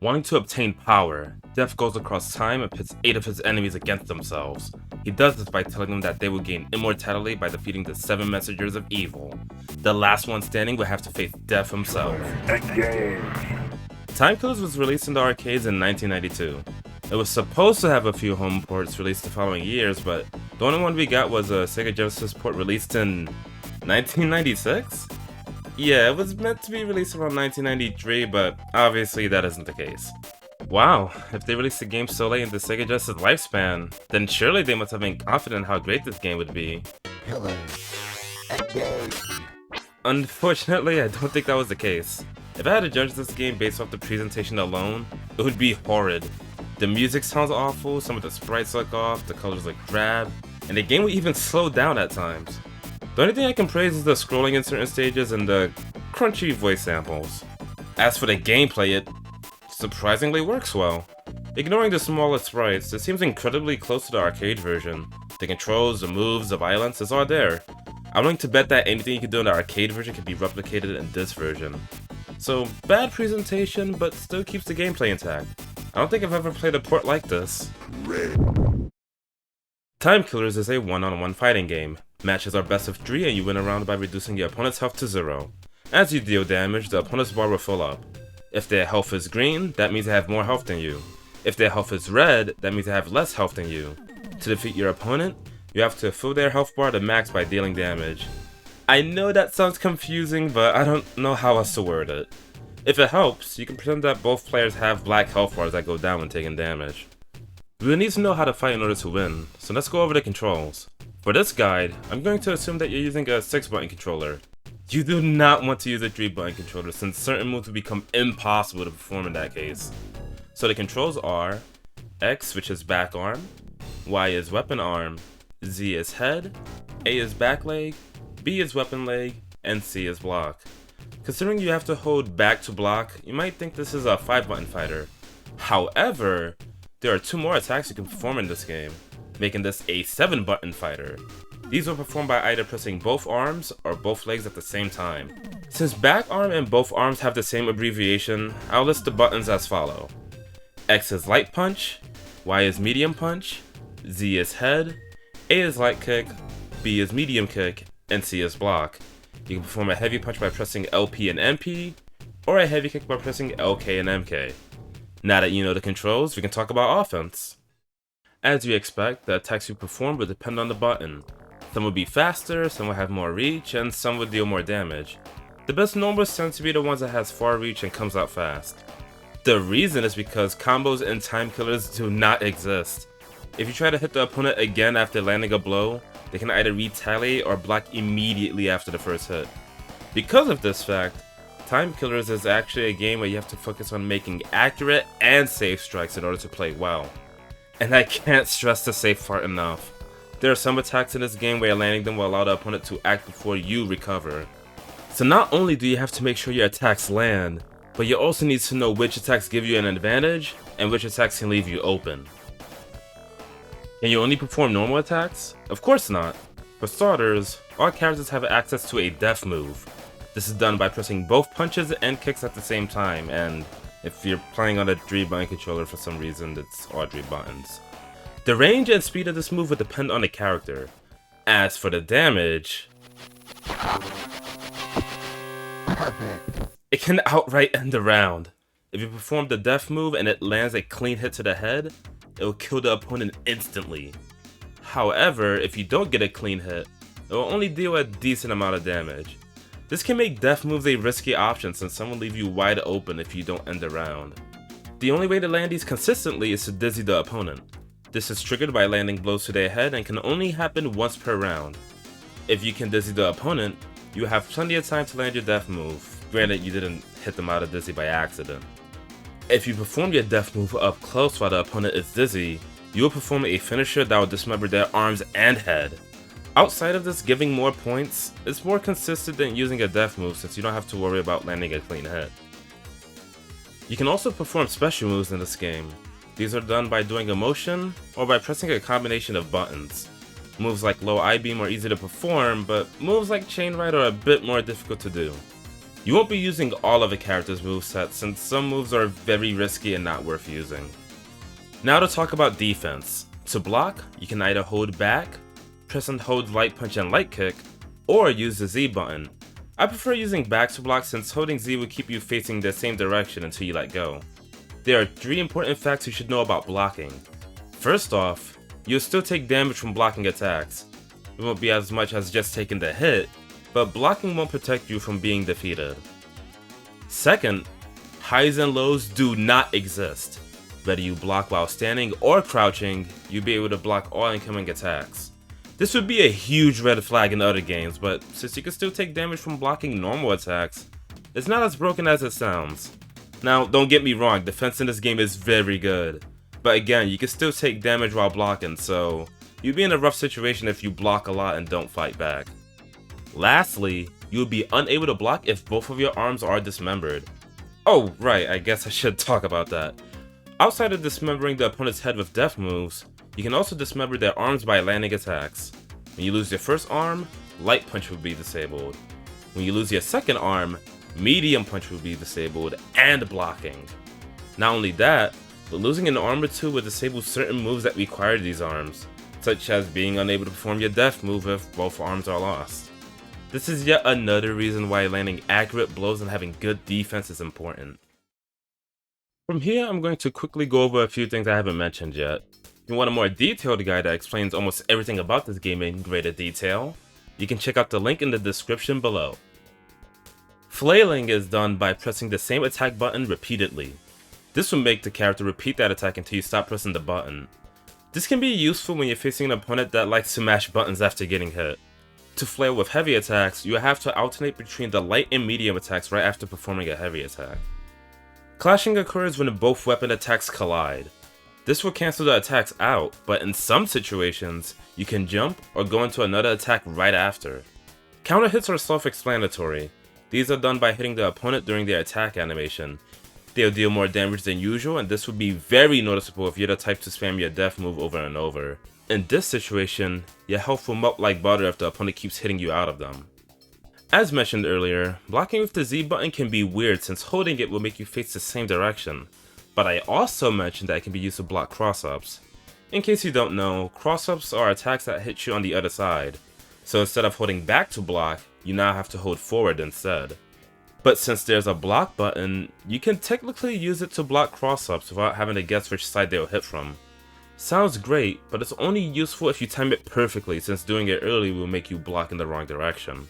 Wanting to obtain power, Death goes across time and pits 8 of his enemies against themselves. He does this by telling them that they will gain immortality by defeating the 7 messengers of evil. The last one standing will have to face Death himself. Time Killers was released in the arcades in 1992. It was supposed to have a few home ports released the following years, but the only one we got was a Sega Genesis port released in 1996? Yeah, it was meant to be released around 1993, but obviously that isn't the case. Wow, if they released the game so late in the Sega Genesis lifespan, then surely they must have been confident how great this game would be. Unfortunately, I don't think that was the case. If I had to judge this game based off the presentation alone, it would be horrid. The music sounds awful, some of the sprites look off, the colors look drab, and the game would even slow down at times. The only thing I can praise is the scrolling in certain stages and the crunchy voice samples. As for the gameplay, it surprisingly works well. Ignoring the smaller sprites, it seems incredibly close to the arcade version. The controls, the moves, the violence is all there. I'm willing to bet that anything you can do in the arcade version can be replicated in this version. So, bad presentation, but still keeps the gameplay intact. I don't think I've ever played a port like this. Time Killers is a one-on-one fighting game. Matches are best of 3 and you win a round by reducing your opponent's health to 0. As you deal damage, the opponent's bar will fill up. If their health is green, that means they have more health than you. If their health is red, that means they have less health than you. To defeat your opponent, you have to fill their health bar to max by dealing damage. I know that sounds confusing, but I don't know how else to word it. If it helps, you can pretend that both players have black health bars that go down when taking damage. We will need to know how to fight in order to win, so let's go over the controls. For this guide, I'm going to assume that you're using a 6-button controller. You do not want to use a 3-button controller since certain moves will become impossible to perform in that case. So the controls are X, which is back arm, Y is weapon arm, Z is head, A is back leg, B is weapon leg, and C is block. Considering you have to hold back to block, you might think this is a 5-button fighter. However, there are 2 more attacks you can perform in this game, making this a 7-button fighter. These will perform by either pressing both arms or both legs at the same time. Since back arm and both arms have the same abbreviation, I'll list the buttons as follow. X is light punch, Y is medium punch, Z is head, A is light kick, B is medium kick, and C is block. You can perform a heavy punch by pressing LP and MP, or a heavy kick by pressing LK and MK. Now that you know the controls, we can talk about offense. As you expect, the attacks you perform will depend on the button. Some will be faster, some will have more reach, and some will deal more damage. The best numbers tend to be the ones that has far reach and comes out fast. The reason is because combos in Time Killers do not exist. If you try to hit the opponent again after landing a blow, they can either retaliate or block immediately after the first hit. Because of this fact, Time Killers is actually a game where you have to focus on making accurate and safe strikes in order to play well. And I can't stress the safe part enough. There are some attacks in this game where landing them will allow the opponent to act before you recover. So not only do you have to make sure your attacks land, but you also need to know which attacks give you an advantage and which attacks can leave you open. Can you only perform normal attacks? Of course not. For starters, all characters have access to a death move. This is done by pressing both punches and kicks at the same time, and if you're playing on a 3-button controller for some reason, it's all 3 buttons. The range and speed of this move will depend on the character. As for the damage, it can outright end the round. If you perform the death move and it lands a clean hit to the head, it will kill the opponent instantly. However, if you don't get a clean hit, it will only deal a decent amount of damage. This can make death moves a risky option since some will leave you wide open if you don't end the round. The only way to land these consistently is to dizzy the opponent. This is triggered by landing blows to their head and can only happen once per round. If you can dizzy the opponent, you have plenty of time to land your death move, granted you didn't hit them out of dizzy by accident. If you perform your death move up close while the opponent is dizzy, you will perform a finisher that will dismember their arms and head. Outside of this giving more points, it's more consistent than using a death move since you don't have to worry about landing a clean hit. You can also perform special moves in this game. These are done by doing a motion or by pressing a combination of buttons. Moves like low I-beam are easy to perform, but moves like chain ride are a bit more difficult to do. You won't be using all of a character's moveset since some moves are very risky and not worth using. Now to talk about defense. To block, you can either hold back, press and hold light punch and light kick, or use the Z button. I prefer using back to block since holding Z will keep you facing the same direction until you let go. There are 3 important facts you should know about blocking. First off, you'll still take damage from blocking attacks. It won't be as much as just taking the hit, but blocking won't protect you from being defeated. Second, highs and lows do not exist. Whether you block while standing or crouching, you'll be able to block all incoming attacks. This would be a huge red flag in other games, but since you can still take damage from blocking normal attacks, it's not as broken as it sounds. Now, don't get me wrong, defense in this game is very good, but again, you can still take damage while blocking, so you'll be in a rough situation if you block a lot and don't fight back. Lastly, you'll be unable to block if both of your arms are dismembered. Oh, right, I guess I should talk about that. Outside of dismembering the opponent's head with death moves, you can also dismember their arms by landing attacks. When you lose your first arm, light punch will be disabled. When you lose your second arm, medium punch will be disabled and blocking. Not only that, but losing an arm or two will disable certain moves that require these arms, such as being unable to perform your death move if both arms are lost. This is yet another reason why landing accurate blows and having good defense is important. From here, I'm going to quickly go over a few things I haven't mentioned yet. If you want a more detailed guide that explains almost everything about this game in greater detail, you can check out the link in the description below. Flailing is done by pressing the same attack button repeatedly. This will make the character repeat that attack until you stop pressing the button. This can be useful when you're facing an opponent that likes to mash buttons after getting hit. To flail with heavy attacks, you have to alternate between the light and medium attacks right after performing a heavy attack. Clashing occurs when both weapon attacks collide. This will cancel the attacks out, but in some situations, you can jump or go into another attack right after. Counter hits are self-explanatory. These are done by hitting the opponent during their attack animation. They'll deal more damage than usual, and this will be very noticeable if you're the type to spam your death move over and over. In this situation, your health will melt like butter if the opponent keeps hitting you out of them. As mentioned earlier, blocking with the Z button can be weird since holding it will make you face the same direction, but I also mentioned that it can be used to block cross-ups. In case you don't know, cross-ups are attacks that hit you on the other side, so instead of holding back to block, you now have to hold forward instead. But since there's a block button, you can technically use it to block cross-ups without having to guess which side they'll hit from. Sounds great, but it's only useful if you time it perfectly since doing it early will make you block in the wrong direction.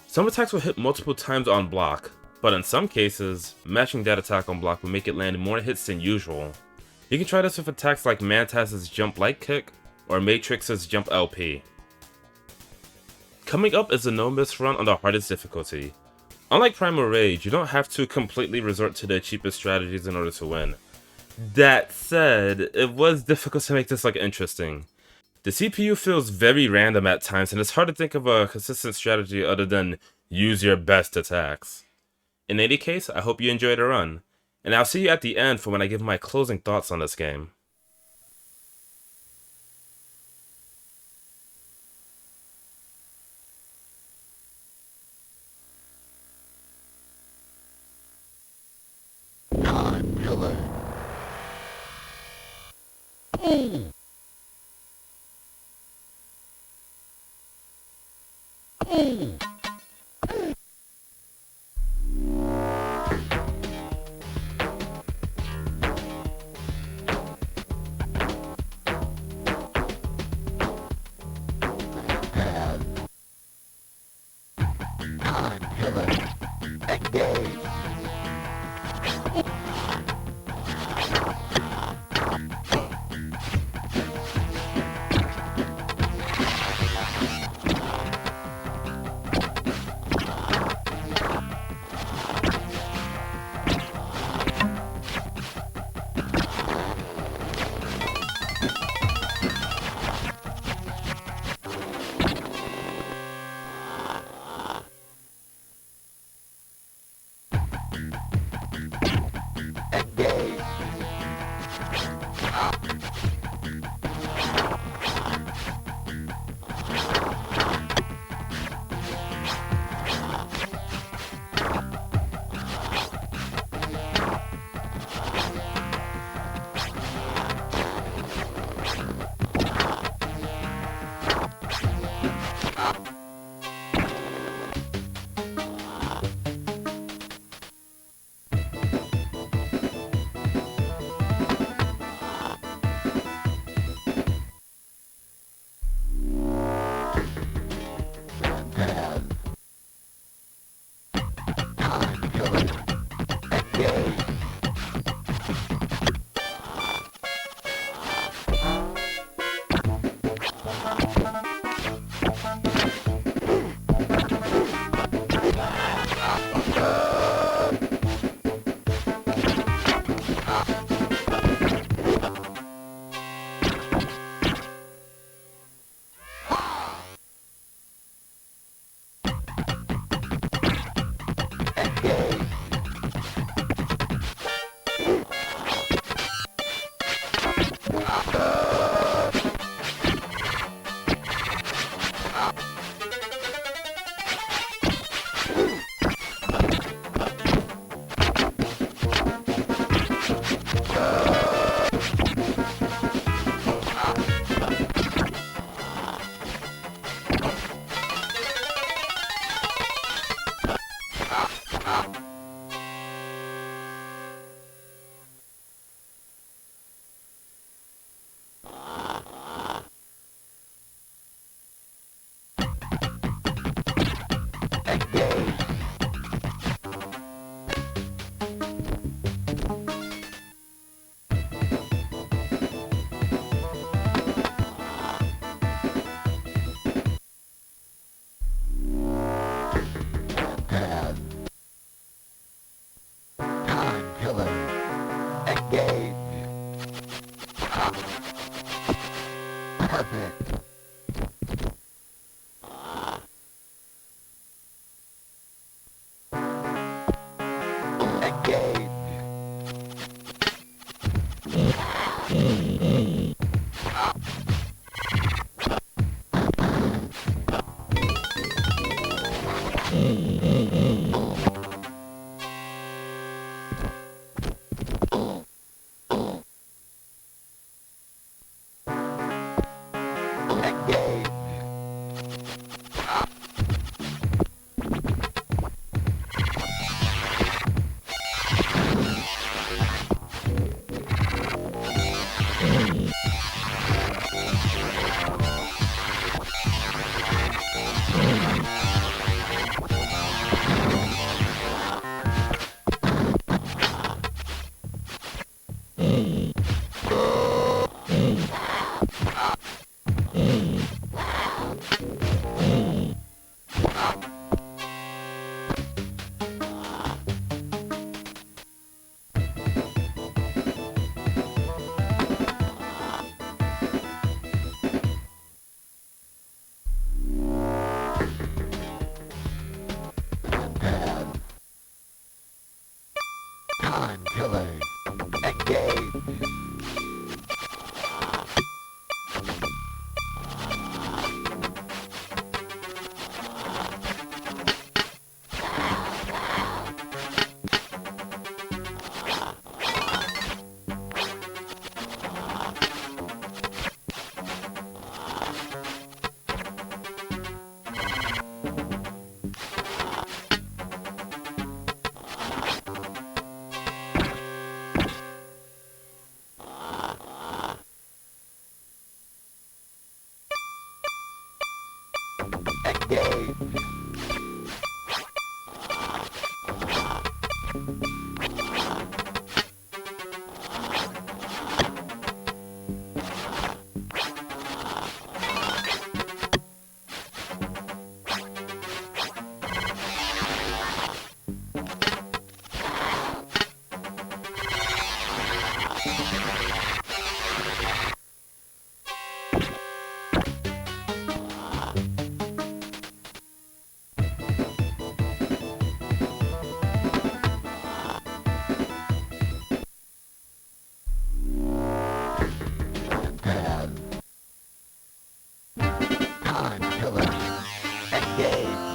Some attacks will hit multiple times on block, but in some cases, matching that attack on block will make it land more hits than usual. You can try this with attacks like Mantas's Jump Light Kick or Matrix's Jump LP. Coming up is the no miss run on the hardest difficulty. Unlike Primal Rage, you don't have to completely resort to the cheapest strategies in order to win. That said, it was difficult to make this look interesting. The CPU feels very random at times and it's hard to think of a consistent strategy other than use your best attacks. In any case, I hope you enjoyed the run, and I'll see you at the end for when I give my closing thoughts on this game. Non-killer. Engage. Engage. Time killer. Engage.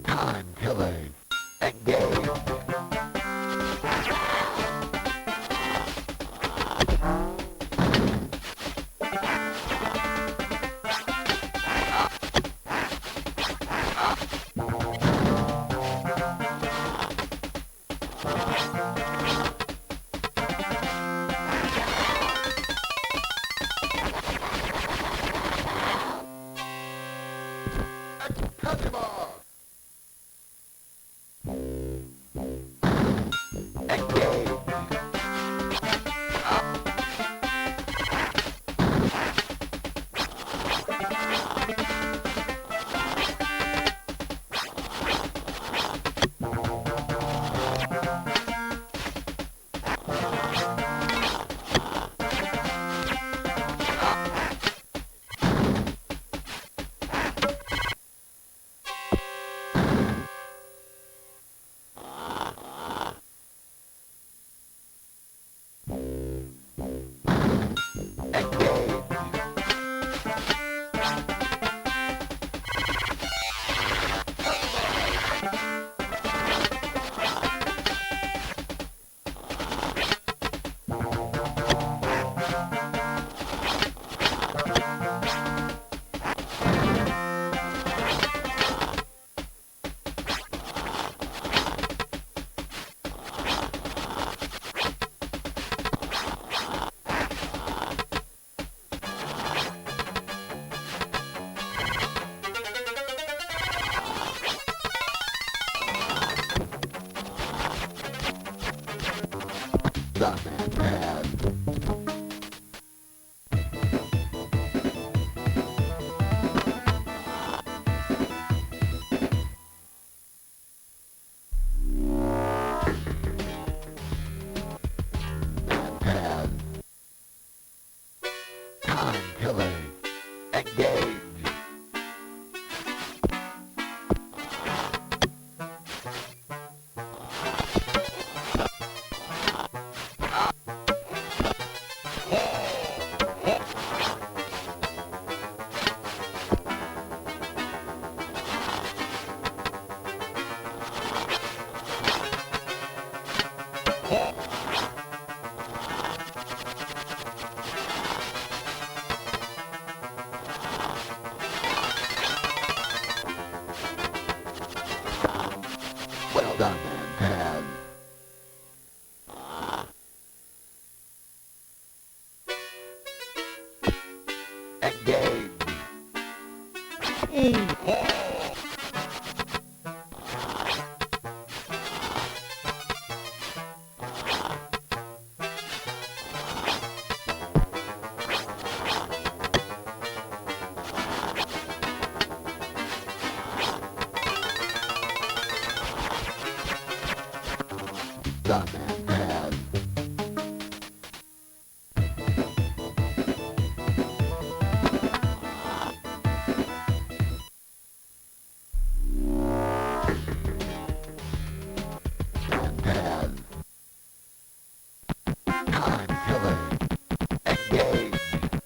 Time killer. Engage. Excalibur! Engage. Gunman pad. Pad. Time killer. Engage. Well done, man. Engage. Thumb and pad. And pad. Time killer. Engage. Pad.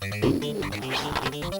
I am the immortal.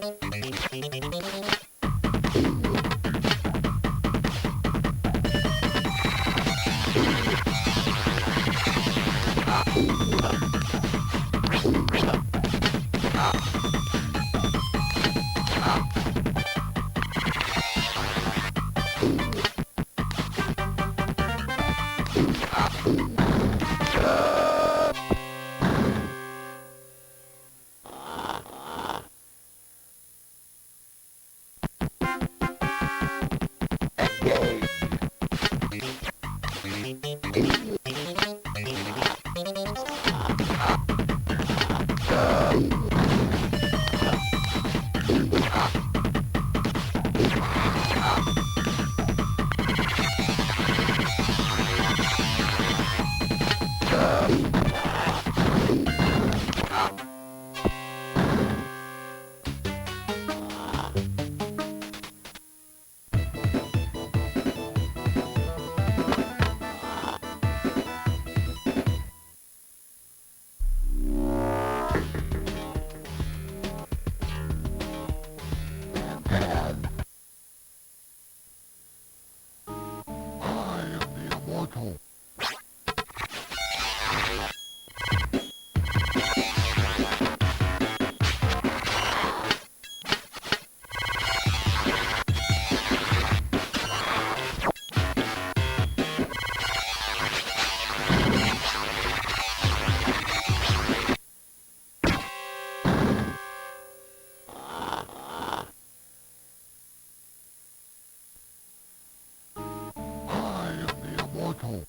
I am the immortal.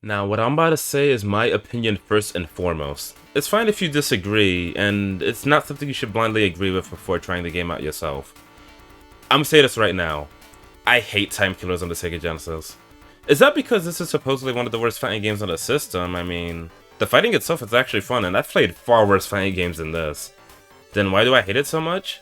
Now, what I'm about to say is my opinion first and foremost. It's fine if you disagree, and it's not something you should blindly agree with before trying the game out yourself. I'm gonna say this right now. I hate time killers on the Sega Genesis. Is that because this is supposedly one of the worst fighting games on the system? I mean, the fighting itself is actually fun, and I've played far worse fighting games than this. Then why do I hate it so much?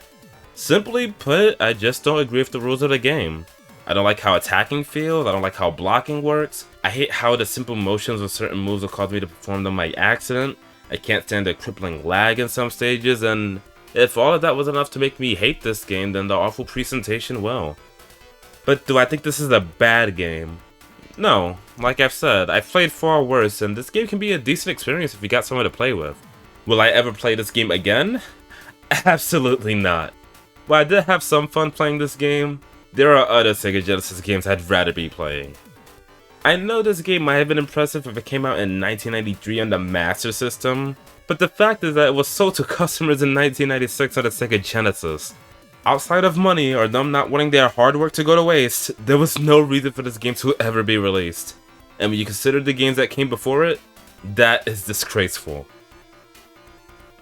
Simply put, I just don't agree with the rules of the game. I don't like how attacking feels, I don't like how blocking works, I hate how the simple motions of certain moves will cause me to perform them by accident, I can't stand the crippling lag in some stages, and if all of that was enough to make me hate this game, then the awful presentation will. But do I think this is a bad game? No, like I've said, I've played far worse, and this game can be a decent experience if you got someone to play with. Will I ever play this game again? Absolutely not. While I did have some fun playing this game, there are other Sega Genesis games I'd rather be playing. I know this game might have been impressive if it came out in 1993 on the Master System, but the fact is that it was sold to customers in 1996 on the Sega Genesis. Outside of money or them not wanting their hard work to go to waste, there was no reason for this game to ever be released. And when you consider the games that came before it, that is disgraceful.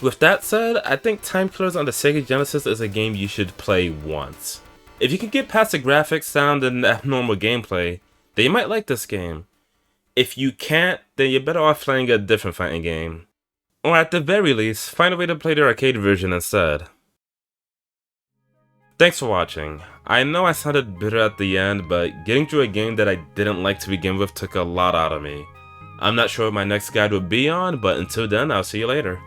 With that said, I think Time Killers on the Sega Genesis is a game you should play once. If you can get past the graphics, sound, and abnormal gameplay, then you might like this game. If you can't, then you're better off playing a different fighting game. Or at the very least, find a way to play the arcade version instead. Thanks for watching. I know I sounded bitter at the end, but getting through a game that I didn't like to begin with took a lot out of me. I'm not sure what my next guide will be on, but until then, I'll see you later.